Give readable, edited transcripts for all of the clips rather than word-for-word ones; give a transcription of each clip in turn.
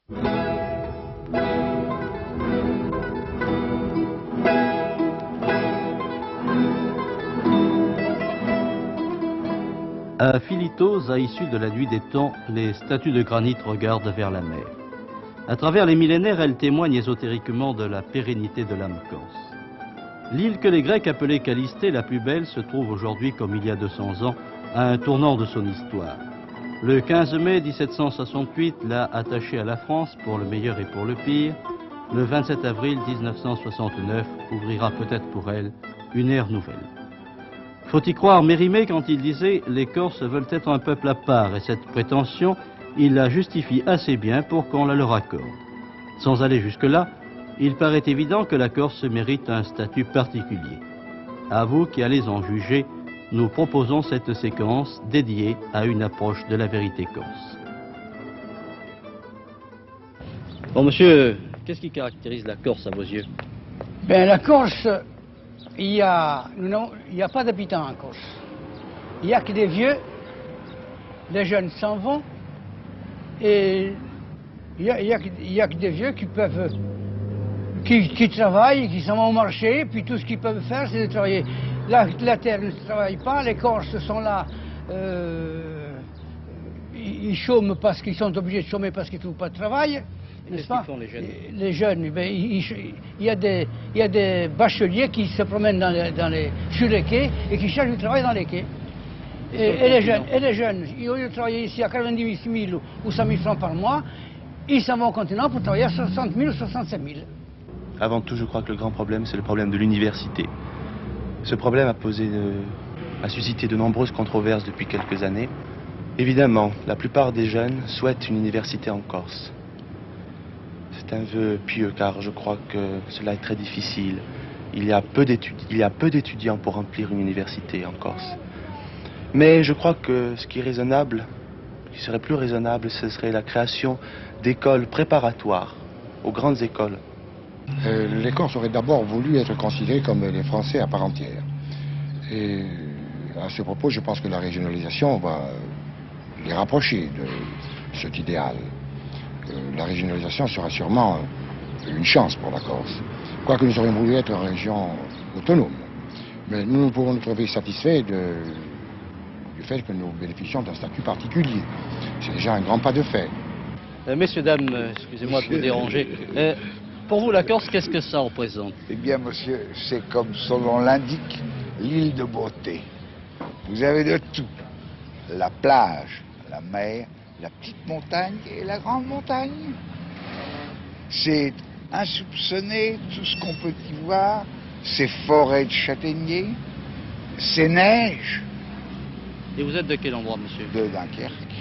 À Philitos, à issue de la nuit des temps, les statues de granit regardent vers la mer. À travers les millénaires, elles témoignent ésotériquement de la pérennité de l'âme corse. L'île que les Grecs appelaient Calistée, la plus belle, se trouve aujourd'hui, comme il y a 200 ans, à un tournant de son histoire. Le 15 mai 1768 l'a attachée à la France pour le meilleur et pour le pire. Le 27 avril 1969 ouvrira peut-être pour elle une ère nouvelle. Faut y croire Mérimée quand il disait « Les Corses veulent être un peuple à part » et cette prétention, il la justifie assez bien pour qu'on la leur accorde. Sans aller jusque-là, il paraît évident que la Corse mérite un statut particulier. À vous qui allez en juger, nous proposons cette séquence dédiée à une approche de la vérité corse. Bon, monsieur, qu'est-ce qui caractérise la Corse à vos yeux? Ben, la Corse, il n'y a pas d'habitants en Corse. Il n'y a que des vieux, les jeunes s'en vont, et il y a que des vieux qui travaillent, qui s'en vont au marché, puis tout ce qu'ils peuvent faire, c'est de travailler. La terre ne travaille pas, les Corses sont là, ils chôment parce qu'ils sont obligés de chômer parce qu'ils ne trouvent pas de travail. Qu'est-ce qu'ils font les jeunes? Les jeunes, ben, il y a des bacheliers qui se promènent sur les quais et qui cherchent du travail dans les quais. Et les jeunes, au lieu de travailler ici à 90 000 ou 100 000 francs par mois, ils s'en vont au continent pour travailler à 60 000 ou 65 000. Avant tout, je crois que le grand problème, c'est le problème de l'université. Ce problème a suscité de nombreuses controverses depuis quelques années. Évidemment, la plupart des jeunes souhaitent une université en Corse. C'est un vœu pieux car je crois que cela est très difficile. Il y a peu d'étudiants pour remplir une université en Corse. Mais je crois que ce qui est raisonnable, qui serait plus raisonnable, ce serait la création d'écoles préparatoires aux grandes écoles. Les Corses auraient d'abord voulu être considérés comme les Français à part entière. Et à ce propos, je pense que la régionalisation va les rapprocher de cet idéal. La régionalisation sera sûrement une chance pour la Corse. Quoique nous aurions voulu être une région autonome. Mais nous ne pouvons nous trouver satisfaits du fait que nous bénéficions d'un statut particulier. C'est déjà un grand pas de fait. Messieurs, dames, excusez-moi de vous déranger. Pour vous, la Corse, qu'est-ce que ça représente? Eh bien, monsieur, c'est comme son nom l'indique, l'île de beauté. Vous avez de tout. La plage, la mer, la petite montagne et la grande montagne. C'est insoupçonné tout ce qu'on peut y voir. Ces forêts de châtaigniers, ces neiges. Et vous êtes de quel endroit, monsieur? De Dunkerque.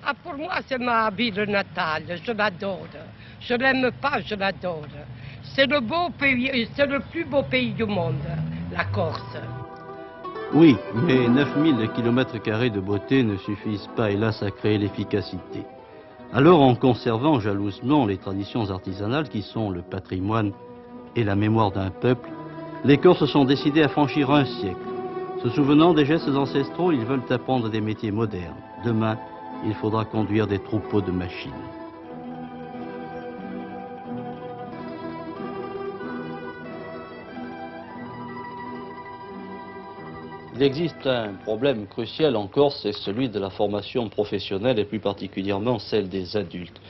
Ah, pour moi, c'est ma ville natale. Je l'adore. Je l'aime pas, je l'adore. C'est le beau pays, c'est le plus beau pays du monde, la Corse. Oui, mais 9000 km² de beauté ne suffisent pas, hélas, à créer l'efficacité. Alors, en conservant jalousement les traditions artisanales qui sont le patrimoine et la mémoire d'un peuple, les Corses sont décidés à franchir un siècle. Se souvenant des gestes ancestraux, ils veulent apprendre des métiers modernes. Demain, il faudra conduire des troupeaux de machines. Il existe un problème crucial en Corse, c'est celui de la formation professionnelle et plus particulièrement celle des adultes.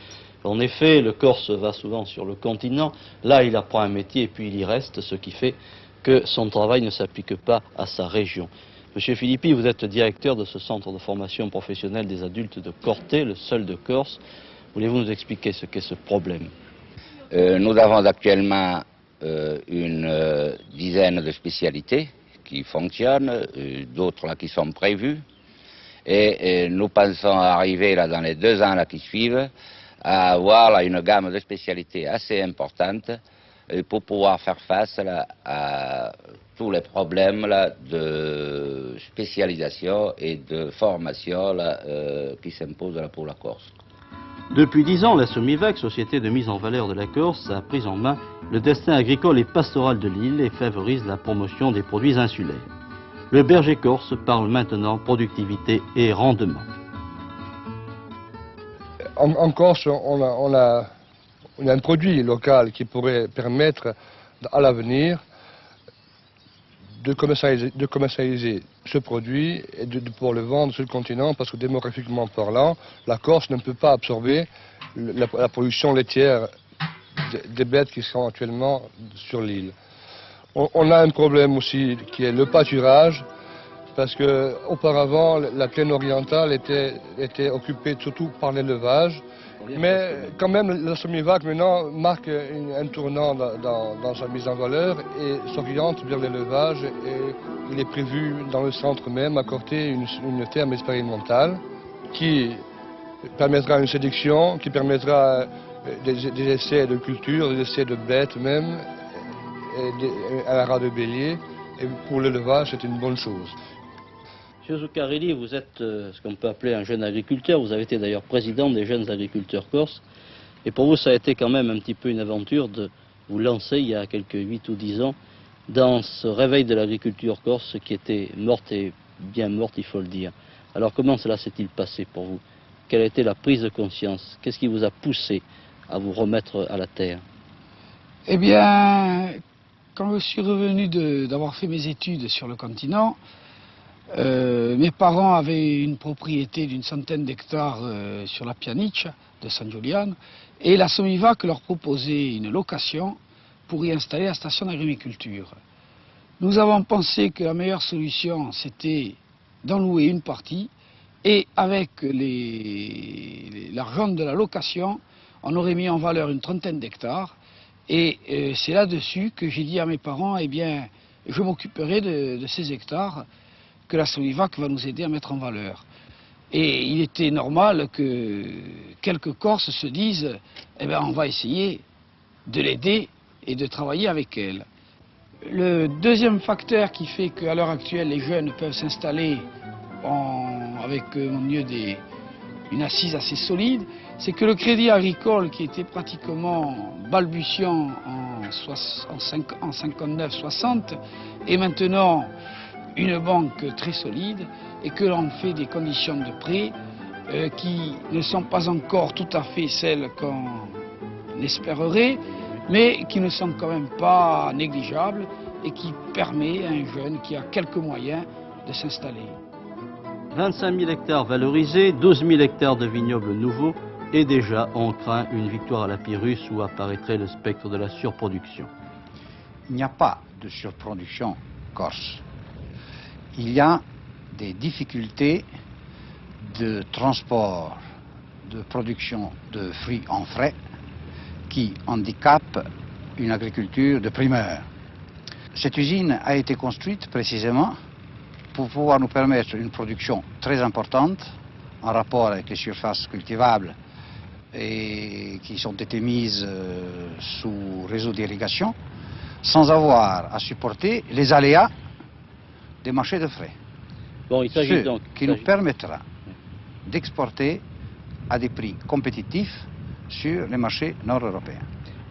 En effet, le Corse va souvent sur le continent, là il apprend un métier et puis il y reste, ce qui fait que son travail ne s'applique pas à sa région. Monsieur Filippi, vous êtes directeur de ce centre de formation professionnelle des adultes de Corté, le seul de Corse. Voulez-vous nous expliquer ce qu'est ce problème? Nous avons actuellement une dizaine de spécialités qui fonctionnent, d'autres là qui sont prévues. Et nous pensons arriver là dans les 2 ans là qui suivent à avoir là une gamme de spécialités assez importante pour pouvoir faire face là, à tous les problèmes là, de spécialisation et de formation là, qui s'imposent là, pour la Corse. Depuis 10 ans, la Somivac, société de mise en valeur de la Corse, a pris en main le destin agricole et pastoral de l'île et favorise la promotion des produits insulaires. Le berger corse parle maintenant productivité et rendement. En Corse, on a un produit local qui pourrait permettre à l'avenir de commercialiser ce produit et de pouvoir le vendre sur le continent, parce que démographiquement parlant, la Corse ne peut pas absorber la production laitière des bêtes qui sont actuellement sur l'île. On a un problème aussi qui est le pâturage, parce qu'auparavant la plaine orientale était occupée surtout par l'élevage, mais quand même la semi-vac maintenant marque un tournant dans sa mise en valeur et s'oriente vers l'élevage, et il est prévu dans le centre même à Corté une ferme expérimentale qui permettra une sélection, qui permettra des essais de culture, des essais de bêtes même, et un rat de bélier, et pour l'élevage c'est une bonne chose. Monsieur Zuccarelli, vous êtes ce qu'on peut appeler un jeune agriculteur, vous avez été d'ailleurs président des jeunes agriculteurs corses, et pour vous ça a été quand même un petit peu une aventure de vous lancer il y a quelques 8 ou 10 ans dans ce réveil de l'agriculture corse qui était morte, et bien morte il faut le dire. Alors comment cela s'est-il passé pour vous? Quelle a été la prise de conscience? Qu'est-ce qui vous a poussé à vous remettre à la terre? Eh bien, quand je suis revenu d'avoir fait mes études sur le continent, mes parents avaient une propriété d'une centaine d'hectares sur la Pianice de San Giuliano, et la Somivac leur proposait une location pour y installer la station d'agriculture. Nous avons pensé que la meilleure solution c'était d'en louer une partie, et avec l'argent de la location, on aurait mis en valeur une trentaine d'hectares, et c'est là-dessus que j'ai dit à mes parents, eh bien, je m'occuperai de ces hectares que la Somivac va nous aider à mettre en valeur. Et il était normal que quelques Corses se disent, eh bien, on va essayer de l'aider et de travailler avec elle. Le deuxième facteur qui fait qu'à l'heure actuelle, les jeunes peuvent s'installer avec au mieux une assise assez solide, c'est que le crédit agricole, qui était pratiquement balbutiant en 59-60, est maintenant une banque très solide, et que l'on fait des conditions de prêt qui ne sont pas encore tout à fait celles qu'on espérerait, mais qui ne sont quand même pas négligeables et qui permet à un jeune qui a quelques moyens de s'installer. 25 000 hectares valorisés, 12 000 hectares de vignobles nouveaux, et déjà on craint une victoire à la Pyrrhus où apparaîtrait le spectre de la surproduction. Il n'y a pas de surproduction corse. Il y a des difficultés de transport, de production de fruits en frais qui handicapent une agriculture de primeur. Cette usine a été construite précisément pour pouvoir nous permettre une production très importante en rapport avec les surfaces cultivables et qui ont été mises sous réseau d'irrigation, sans avoir à supporter les aléas des marchés de frais. Bon, il s'agit donc qui nous permettra d'exporter à des prix compétitifs sur les marchés nord-européens.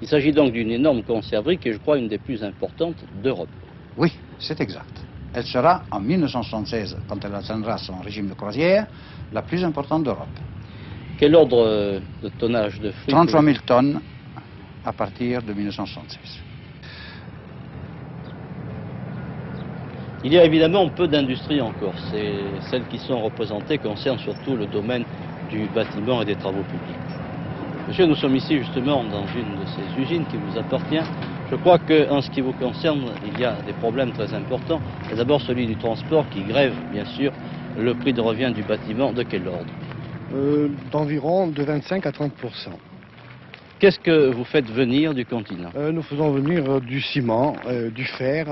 Il s'agit donc d'une énorme conserverie qui est, je crois, une des plus importantes d'Europe. Oui, c'est exact. Elle sera, en 1976, quand elle atteindra son régime de croisière, la plus importante d'Europe. Quel ordre de tonnage de fruits? 33 000 tonnes à partir de 1976. Il y a évidemment peu d'industries en Corse, et celles qui sont représentées concernent surtout le domaine du bâtiment et des travaux publics. Monsieur, nous sommes ici justement dans une de ces usines qui vous appartient. Je crois qu'en ce qui vous concerne, il y a des problèmes très importants. Et d'abord celui du transport qui grève, bien sûr, le prix de revient du bâtiment. De quel ordre? D'environ de 25 à 30%. Qu'est-ce que vous faites venir du continent? Nous faisons venir du ciment, du fer,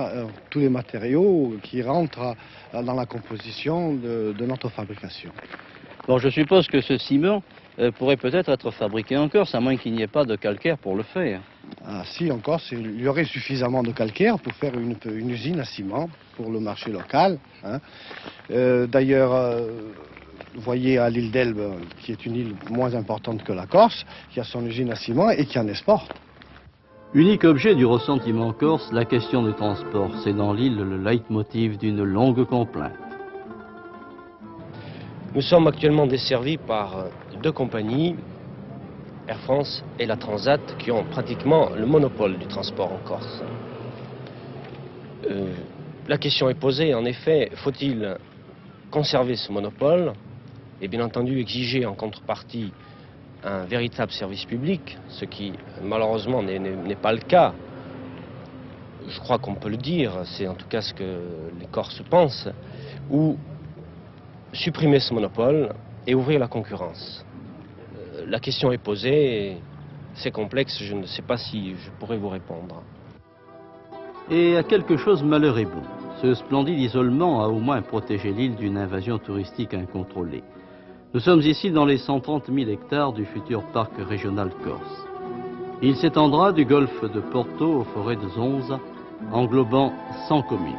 tous les matériaux qui rentrent dans la composition de notre fabrication. Bon, je suppose que ce ciment pourrait peut-être être fabriqué en Corse, à moins qu'il n'y ait pas de calcaire pour le faire. Ah, si, en Corse, il y aurait suffisamment de calcaire pour faire une usine à ciment pour le marché local. Hein. D'ailleurs, vous voyez à l'île d'Elbe, qui est une île moins importante que la Corse, qui a son usine à ciment et qui en exporte. Unique objet du ressentiment corse, la question du transport. C'est dans l'île le leitmotiv d'une longue complainte. Nous sommes actuellement desservis par deux compagnies Air France et la Transat qui ont pratiquement le monopole du transport en Corse. La question est posée, en effet, faut-il conserver ce monopole et bien entendu exiger en contrepartie un véritable service public, ce qui malheureusement n'est pas le cas. Je crois qu'on peut le dire, c'est en tout cas ce que les Corses pensent, ou supprimer ce monopole et ouvrir la concurrence. La question est posée, c'est complexe, je ne sais pas si je pourrais vous répondre. Et à quelque chose malheur est bon. Ce splendide isolement a au moins protégé l'île d'une invasion touristique incontrôlée. Nous sommes ici dans les 130 000 hectares du futur parc régional corse. Il s'étendra du golfe de Porto aux forêts de Zonza, englobant 100 communes.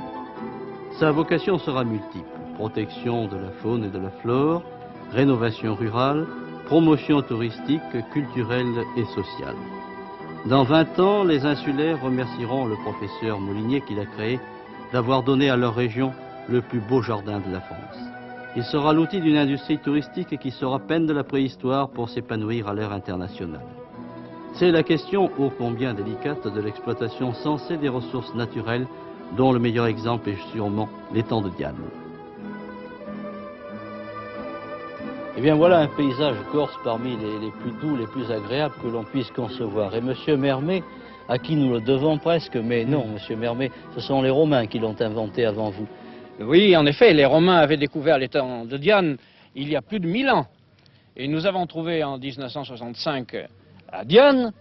Sa vocation sera multiple: protection de la faune et de la flore, rénovation rurale, promotion touristique, culturelle et sociale. Dans 20 ans, les insulaires remercieront le professeur Molinier qui l'a créé d'avoir donné à leur région le plus beau jardin de la France. Il sera l'outil d'une industrie touristique qui saura peine de la préhistoire pour s'épanouir à l'ère internationale. C'est la question ô combien délicate de l'exploitation sensée des ressources naturelles, dont le meilleur exemple est sûrement l'étang de Diane. Eh bien voilà un paysage corse parmi les plus doux, les plus agréables que l'on puisse concevoir. Et Monsieur Mermet, à qui nous le devons presque, mais non, Monsieur Mermet, ce sont les Romains qui l'ont inventé avant vous. Oui, en effet, les Romains avaient découvert l'étang de Diane il y a plus de 1000 ans. Et nous avons trouvé en 1965 à Diane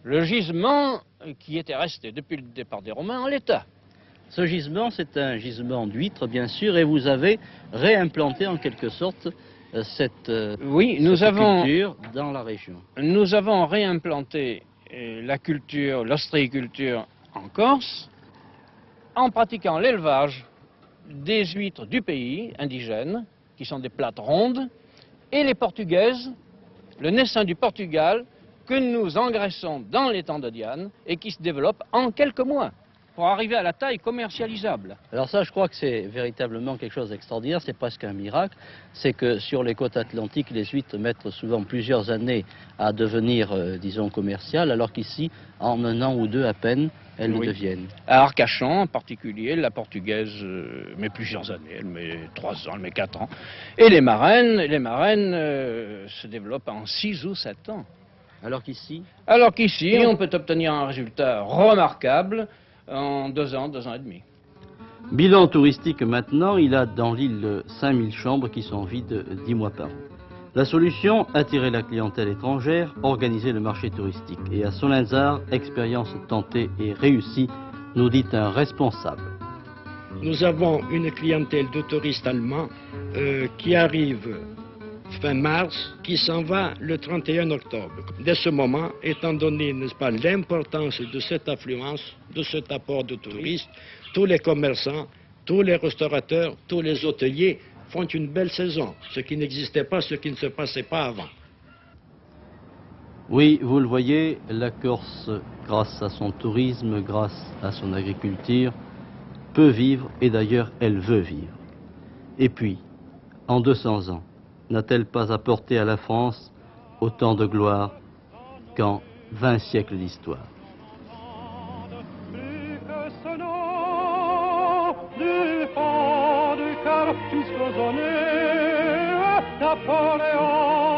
le gisement qui était resté depuis le départ des Romains en l'état. Ce gisement, c'est un gisement d'huîtres, bien sûr, et vous avez réimplanté en quelque sorte cette culture dans la région. Nous avons réimplanté la culture, l'ostréiculture en Corse, en pratiquant l'élevage des huîtres du pays, indigènes, qui sont des plates rondes, et les portugaises, le naissin du Portugal, que nous engraissons dans l'étang de Diane et qui se développe en quelques mois pour arriver à la taille commercialisable. Alors ça, je crois que c'est véritablement quelque chose d'extraordinaire, c'est presque un miracle. C'est que sur les côtes atlantiques, les huîtres mettent souvent plusieurs années à devenir, disons, commerciales, alors qu'ici, en 1 an ou 2 à peine, elles le deviennent. À Arcachon, en particulier, la portugaise met plusieurs années, elle met 3 ans, elle met 4 ans. Et les marraines se développent en 6 ou 7 ans. Alors qu'ici, on peut obtenir un résultat remarquable en 2 ans, 2 ans et demi. Bilan touristique maintenant, il a dans l'île 5000 chambres qui sont vides 10 mois par an. La solution, attirer la clientèle étrangère, organiser le marché touristique. Et à Solenzar, expérience tentée et réussie, nous dit un responsable. Nous avons une clientèle de touristes allemands qui arrive fin mars, qui s'en va le 31 octobre. Dès ce moment, étant donné, n'est-ce pas, l'importance de cette affluence, de cet apport de touristes, tous les commerçants, tous les restaurateurs, tous les hôteliers font une belle saison, ce qui n'existait pas, ce qui ne se passait pas avant. Oui, vous le voyez, la Corse, grâce à son tourisme, grâce à son agriculture, peut vivre, et d'ailleurs elle veut vivre. Et puis, en 200 ans, n'a-t-elle pas apporté à la France autant de gloire qu'en 20 siècles d'histoire? Napoléon